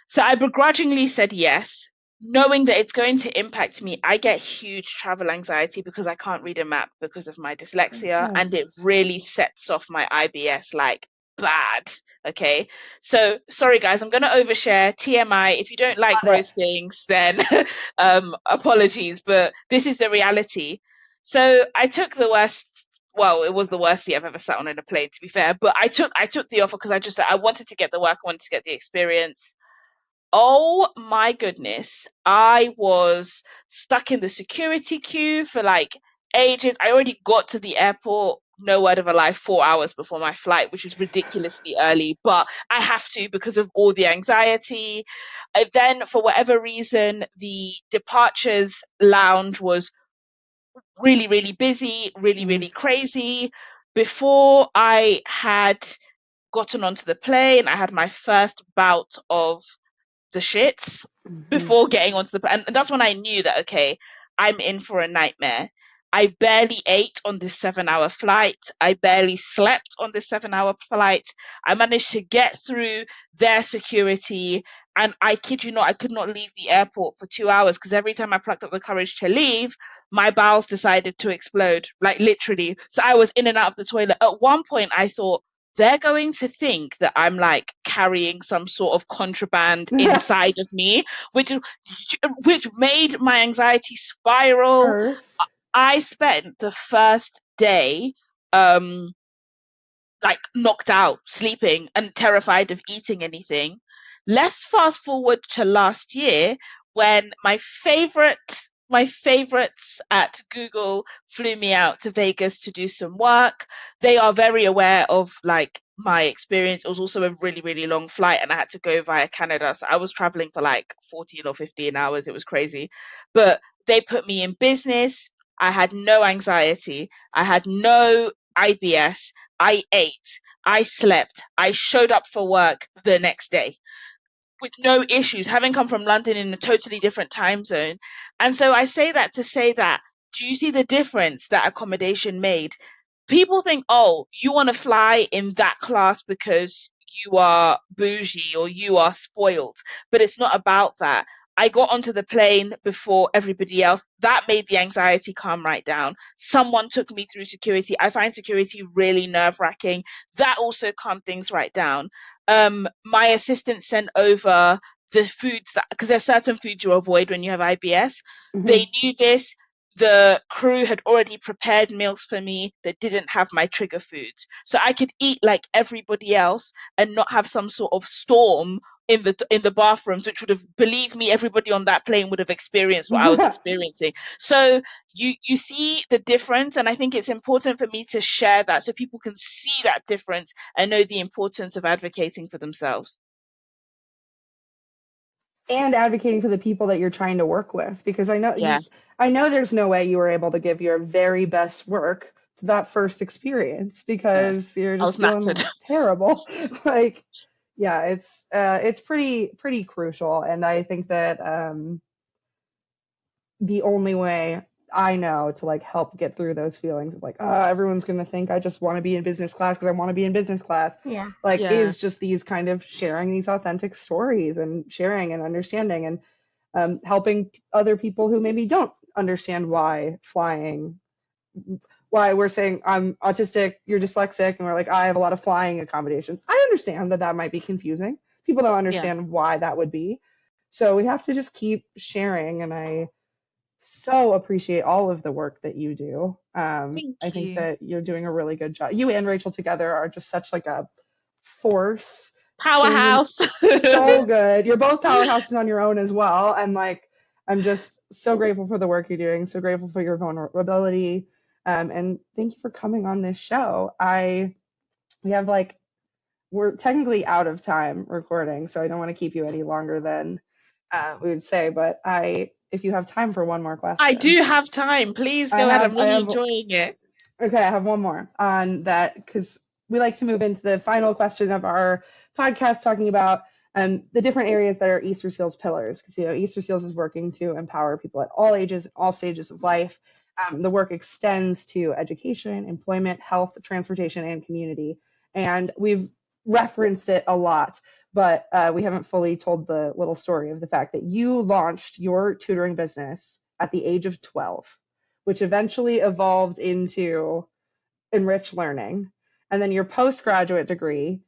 So I begrudgingly said yes, knowing that it's going to impact me. I get huge travel anxiety because I can't read a map because of my dyslexia, Yeah. and it really sets off my IBS like bad. Okay. So sorry guys, I'm going to overshare. TMI. If you don't like Love it. gross things, then apologies, but this is the reality. So I took the worst. Well, it was the worst seat I've ever sat on in a plane, to be fair. But I took the offer because I wanted to get the work, I wanted to get the experience. Oh my goodness. I was stuck in the security queue for like ages. I already got to the airport, no word of a lie, 4 hours before my flight, which is ridiculously early, but I have to because of all the anxiety. Then, for whatever reason, the departures lounge was really, really busy, really, really crazy. Before I had gotten onto the plane, I had my first bout of the shits before getting onto the and that's when I knew that okay, I'm in for a nightmare. I barely ate on this 7-hour flight. I barely slept on this 7-hour flight. I managed to get through their security, and I kid you not, I could not leave the airport for 2 hours because every time I plucked up the courage to leave, my bowels decided to explode, like literally. So I was in and out of the toilet. At one point, I thought, they're going to think that I'm like carrying some sort of contraband inside of me, which made my anxiety spiral. Curse. I spent the first day like knocked out, sleeping, and terrified of eating anything. Let's fast forward to last year when my favorites at Google flew me out to Vegas to do some work. They are very aware of like my experience. It was also a really, really long flight and I had to go via Canada. So I was traveling for like 14 or 15 hours. It was crazy. But they put me in business. I had no anxiety. I had no IBS. I ate, I slept, I showed up for work the next day with no issues, having come from London in a totally different time zone. And so I say that to say that, do you see the difference that accommodation made? People think, oh, you want to fly in that class because you are bougie or you are spoiled, but it's not about that. I got onto the plane before everybody else. That made the anxiety calm right down. Someone took me through security. I find security really nerve-wracking. That also calmed things right down. My assistant sent over the foods that, because there's certain foods you avoid when you have IBS. They knew this. The crew had already prepared meals for me that didn't have my trigger foods. So I could eat like everybody else and not have some sort of storm in the bathrooms, which would have, believe me, everybody on that plane would have experienced what I was experiencing. So you see the difference, and I think it's important for me to share that so people can see that difference and know the importance of advocating for themselves. And advocating for the people that you're trying to work with, because I know Yeah. I know there's no way you were able to give your very best work to that first experience because you're I was just feeling knackered. terrible. Like, yeah, it's pretty crucial, and I think that the only way I know to like help get through those feelings of like, everyone's gonna think I just want to be in business class because I want to be in business class. Yeah. Like, Yeah. is just these kind of sharing these authentic stories and sharing and understanding and helping other people who maybe don't understand why we're saying I'm autistic, you're dyslexic, and we're like, I have a lot of flying accommodations. I understand that that might be confusing. People don't understand why that would be. So we have to just keep sharing, and I so appreciate all of the work that you do. Thank I think you. that you're doing a really good job. You and Rachel together are just such like a force. Powerhouse. So good. You're both powerhouses on your own as well. And like, I'm just so grateful for the work you're doing, so grateful for your vulnerability. And thank you for coming on this show. We're technically out of time recording, so I don't want to keep you any longer than we would say, but if you have time for one more question. I do have time. Please go ahead. I'm really enjoying it. Okay, I have one more on that because we like to move into the final question of our podcast, talking about The different areas that are Easter Seals pillars, because Easter Seals is working to empower people at all ages, all stages of life. The work extends to education, employment, health, transportation, and community. And we've referenced it a lot, but we haven't fully told the little story of the fact that you launched your tutoring business at the age of 12, which eventually evolved into Enrich Learning. And then your postgraduate degree,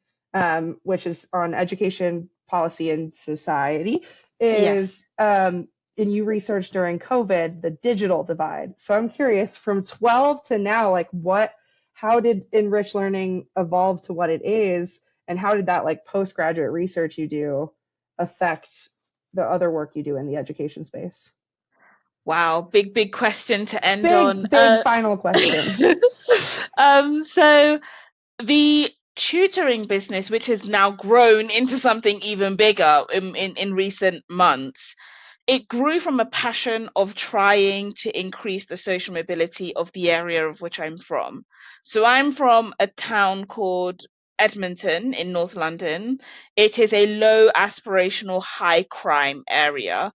which is on education policy and society, is and you researched during COVID the digital divide. So I'm curious, from 12 to now, like how did Enrich Learning evolve to what it is, and how did that like postgraduate research you do affect the other work you do in the education space? Wow, big question to end on. Big final question. So the tutoring business, which has now grown into something even bigger in recent months, it grew from a passion of trying to increase the social mobility of the area of which I'm from. So I'm from a town called Edmonton in North London. It is a low aspirational, high crime area.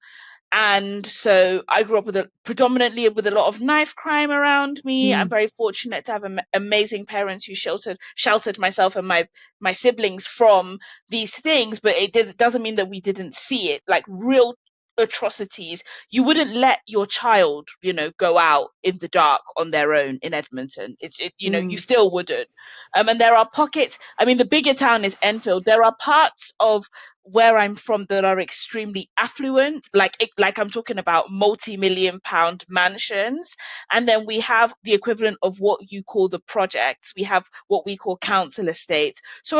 And so I grew up predominantly with a lot of knife crime around me. I'm very fortunate to have amazing parents who sheltered myself and my siblings from these things, but it doesn't mean that we didn't see it, like real atrocities. You wouldn't let your child, go out in the dark on their own in Edmonton. You still wouldn't. And there are pockets. I mean, the bigger town is Enfield. There are parts of where I'm from that are extremely affluent, like I'm talking about multi-million-pound mansions. And then we have the equivalent of what you call the projects. We have what we call council estates. So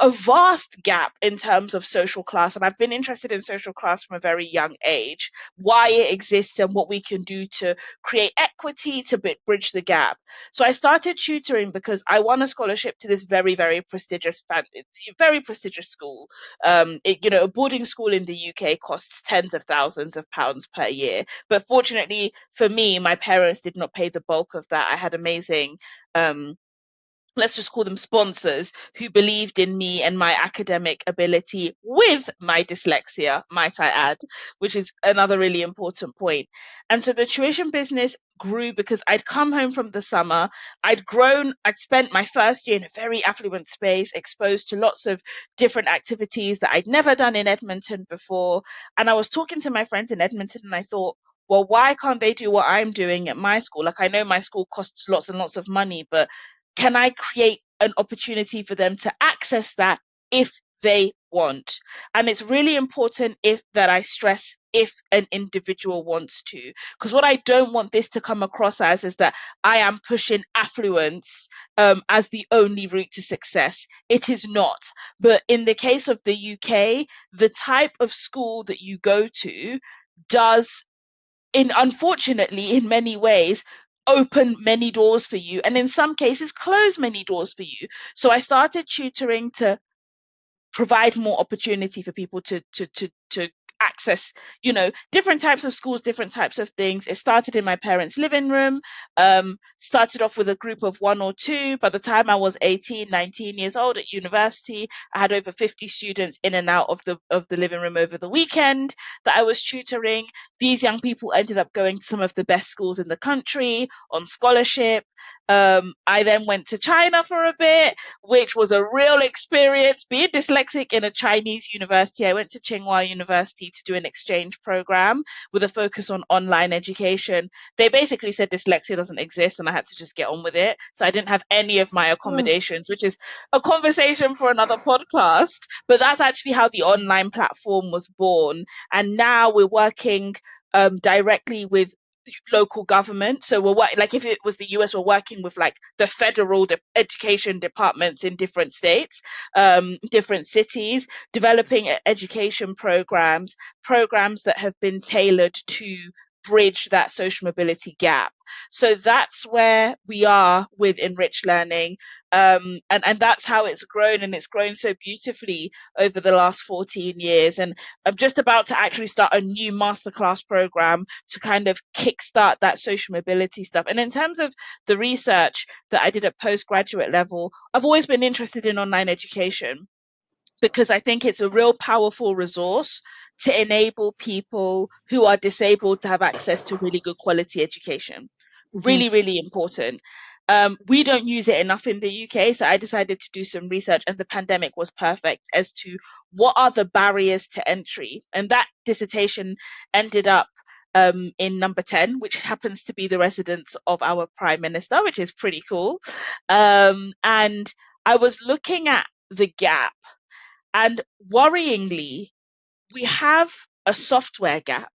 a vast gap in terms of social class. And I've been interested in social class from a very young age, why it exists and what we can do to create equity to bridge the gap. So I started tutoring because I won a scholarship to this very, very prestigious school. A boarding school in the UK costs tens of thousands of pounds per year. But fortunately for me, my parents did not pay the bulk of that. I had amazing let's just call them sponsors, who believed in me and my academic ability with my dyslexia, might I add, which is another really important point. And so the tuition business grew because I'd come home from the summer, I'd spent my first year in a very affluent space, exposed to lots of different activities that I'd never done in Edmonton before. And I was talking to my friends in Edmonton and I thought, well, why can't they do what I'm doing at my school? Like, I know my school costs lots and lots of money, but can I create an opportunity for them to access that if they want? And it's really important that I stress if an individual wants to, because what I don't want this to come across as is that I am pushing affluence as the only route to success. It is not. But in the case of the UK, the type of school that you go to does, unfortunately, in many ways, open many doors for you, and in some cases close many doors for you. So I started tutoring to provide more opportunity for people to access, different types of schools, different types of things. It started in my parents' living room, started off with a group of one or two. By the time I was 18, 19 years old at university, I had over 50 students in and out of the living room over the weekend that I was tutoring. These young people ended up going to some of the best schools in the country on scholarship. I then went to China for a bit, which was a real experience. Being dyslexic in a Chinese university, I went to Tsinghua University to do an exchange program with a focus on online education. They basically said dyslexia doesn't exist and I had to just get on with it. So I didn't have any of my accommodations, which is a conversation for another podcast. But that's actually how the online platform was born. And now we're working directly with local government. So like if it was the US, we're working with like the federal education departments in different states, different cities, developing education programs that have been tailored to bridge that social mobility gap. So that's where we are with Enrich Learning. And that's how it's grown, and it's grown so beautifully over the last 14 years. And I'm just about to actually start a new masterclass program to kind of kickstart that social mobility stuff. And in terms of the research that I did at postgraduate level, I've always been interested in online education. because I think it's a real powerful resource to enable people who are disabled to have access to really good quality education. Really, really important. We don't use it enough in the UK, so I decided to do some research, and the pandemic was perfect as to what are the barriers to entry. And that dissertation ended up in number 10, which happens to be the residence of our Prime Minister, which is pretty cool. And I was looking at the gap, and worryingly, we have a software gap,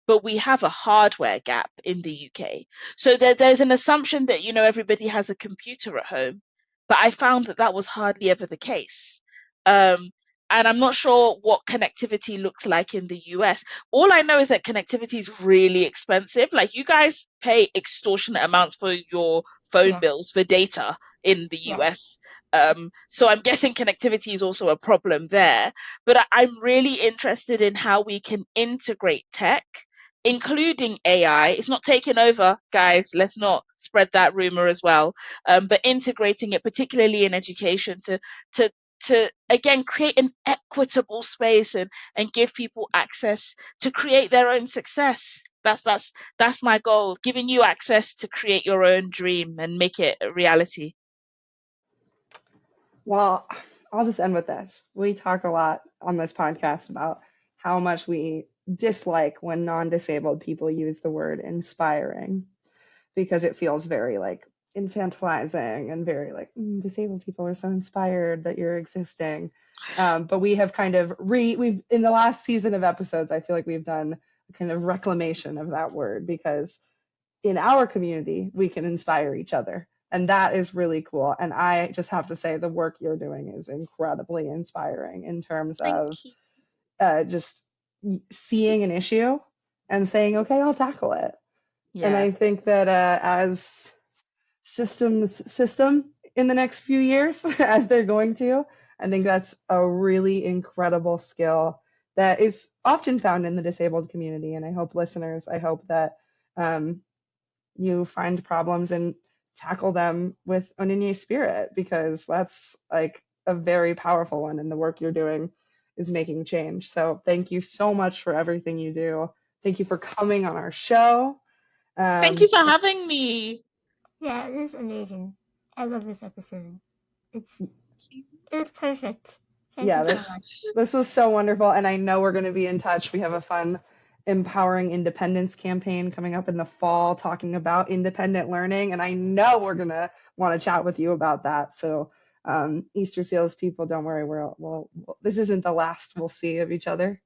but we have a hardware gap in the UK. So there's an assumption that, you know, everybody has a computer at home, but I found that that was hardly ever the case. And I'm not sure what connectivity looks like in the US. All I know is that connectivity is really expensive. Like, you guys pay extortionate amounts for your phone bills for data in the US. So I'm guessing connectivity is also a problem there. But I'm really interested in how we can integrate tech, including AI. It's not taking over, guys. Let's not spread that rumor as well. But integrating it, particularly in education, to again create an equitable space and give people access to create their own success. That's my goal, giving you access to create your own dream and make it a reality. Well, I'll just end with this. We talk a lot on this podcast about how much we dislike when non-disabled people use the word inspiring, because it feels very like infantilizing and very like disabled people are so inspired that you're existing. But we have kind of we've in the last season of episodes, I feel like we've done a kind of reclamation of that word, because in our community we can inspire each other, and that is really cool. And I just have to say the work you're doing is incredibly inspiring in terms of just seeing an issue and saying, okay, I'll tackle it. And I think that as system in the next few years, as they're going to, I think that's a really incredible skill that is often found in the disabled community. And I hope that you find problems and tackle them with Onyinye's spirit, because that's like a very powerful one, and the work you're doing is making change. So thank you so much for everything you do. Thank you for coming on our show. Thank you for having me. Yeah, it is amazing. I love this episode. It was perfect. Thank you so much. This was so wonderful, and I know we're going to be in touch. We have a fun Empowering Independence campaign coming up in the fall, talking about independent learning, and I know we're going to want to chat with you about that. So Easter Seals people, don't worry, we'll this isn't the last we'll see of each other.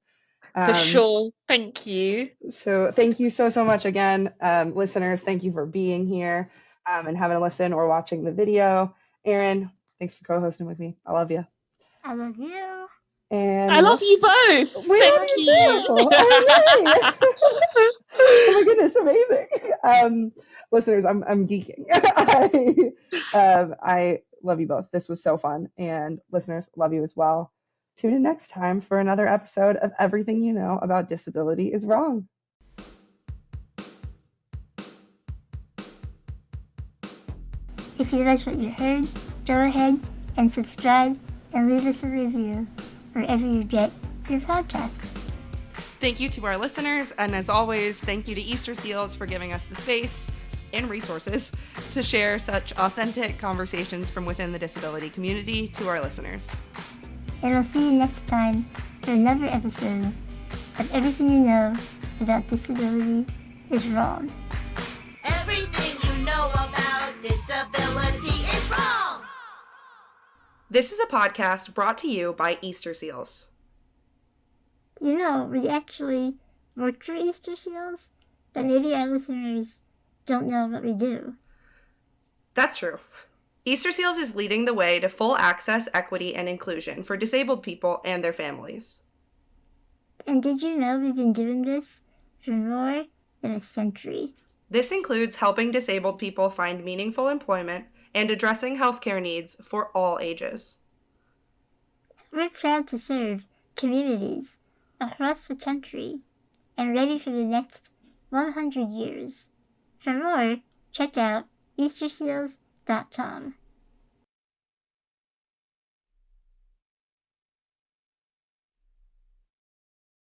For sure. Thank you. So thank you so much again, listeners. Thank you for being here and having a listen or watching the video. Erin, thanks for co-hosting with me. I love you. I love you. And I love you both. We love you too. Oh, oh my goodness, amazing. Listeners, I'm geeking. I love you both. This was so fun. And listeners, love you as well. Tune in next time for another episode of Everything You Know About Disability is Wrong. If you liked what you heard, go ahead and subscribe and leave us a review wherever you get your podcasts. Thank you to our listeners, and as always, thank you to Easter Seals for giving us the space and resources to share such authentic conversations from within the disability community to our listeners. And we'll see you next time for another episode of Everything You Know About Disability is Wrong. Everything you know about disability is wrong. This is a podcast brought to you by Easter Seals. You know, we actually work for Easter Seals, but maybe our listeners don't know what we do. That's true. Easter Seals is leading the way to full access, equity, and inclusion for disabled people and their families. And did you know we've been doing this for more than a century? This includes helping disabled people find meaningful employment and addressing healthcare needs for all ages. We're proud to serve communities across the country and ready for the next 100 years. For more, check out easterseals.com.